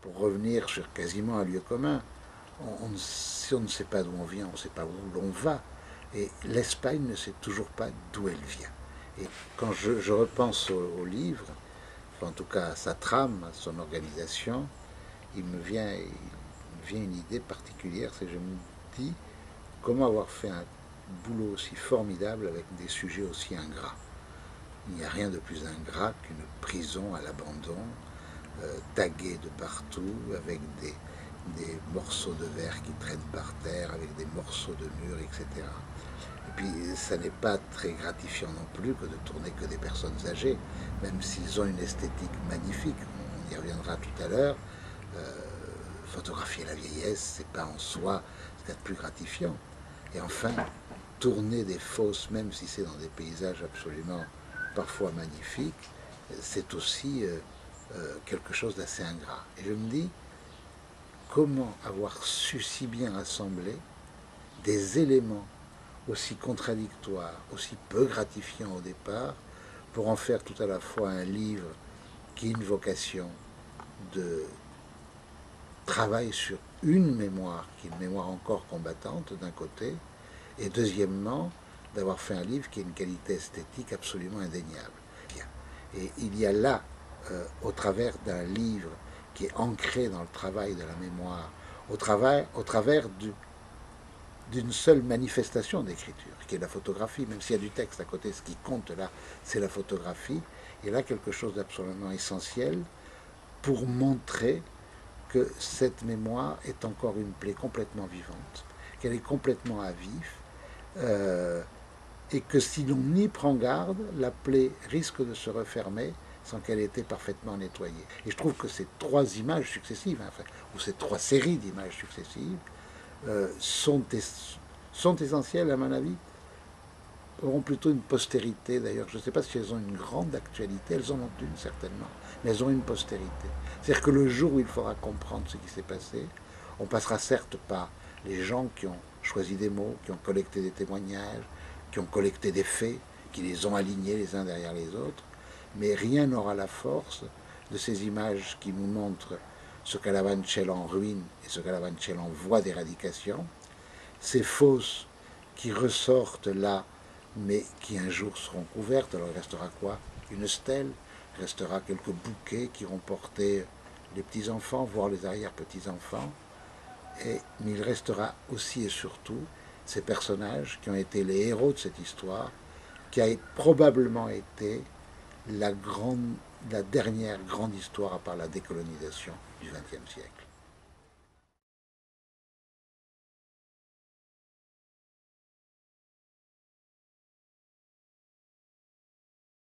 pour revenir sur quasiment un lieu commun, si on ne sait pas d'où on vient, on ne sait pas où l'on va. Et l'Espagne ne sait toujours pas d'où elle vient. Et quand je repense au livre, enfin, en tout cas à sa trame, à son organisation, il me vient une idée particulière, c'est que je me dis comment avoir fait un boulot aussi formidable avec des sujets aussi ingrats. Il n'y a rien de plus ingrat qu'une prison à l'abandon, taguée de partout, avec des morceaux de verre qui traînent par terre, avec des morceaux de mur, etc. Et puis, ça n'est pas très gratifiant non plus que de tourner que des personnes âgées, même s'ils ont une esthétique magnifique. On y reviendra tout à l'heure. Euh, Photographier la vieillesse, c'est pas en soi ce qu'il y a de plus gratifiant. Et enfin, tourner des fosses, même si c'est dans des paysages absolument parfois magnifiques, c'est aussi quelque chose d'assez ingrat. Et je me dis, comment avoir su si bien assembler des éléments aussi contradictoires, aussi peu gratifiants au départ, pour en faire tout à la fois un livre qui a une vocation de travail sur une mémoire, qui est une mémoire encore combattante d'un côté, et deuxièmement, d'avoir fait un livre qui a une qualité esthétique absolument indéniable. Et il y a là, au travers d'un livre qui est ancré dans le travail de la mémoire, au travers d'une seule manifestation d'écriture, qui est la photographie, même s'il y a du texte à côté, ce qui compte là, c'est la photographie, et là quelque chose d'absolument essentiel pour montrer que cette mémoire est encore une plaie complètement vivante, qu'elle est complètement à vif, et que si l'on y prend garde, la plaie risque de se refermer sans qu'elle ait été parfaitement nettoyée. Et je trouve que ces trois images successives, enfin, ou ces trois séries d'images successives, sont essentielles à mon avis, auront plutôt une postérité d'ailleurs. Je ne sais pas si elles ont une grande actualité, elles en ont une certainement, mais elles ont une postérité. C'est-à-dire que le jour où il faudra comprendre ce qui s'est passé, on passera certes par les gens qui ont choisi des mots, qui ont collecté des témoignages, qui ont collecté des faits, qui les ont alignés les uns derrière les autres, mais rien n'aura la force de ces images qui nous montrent ce Carabanchel en ruine et ce Carabanchel en voie d'éradication, ces fosses qui ressortent là, mais qui un jour seront couvertes. Alors il restera quoi? Une stèle, il restera quelques bouquets qui iront porter les petits-enfants, voire les arrière-petits-enfants, mais il restera aussi et surtout ces personnages qui ont été les héros de cette histoire, qui a probablement été la dernière grande histoire à part la décolonisation du XXe siècle.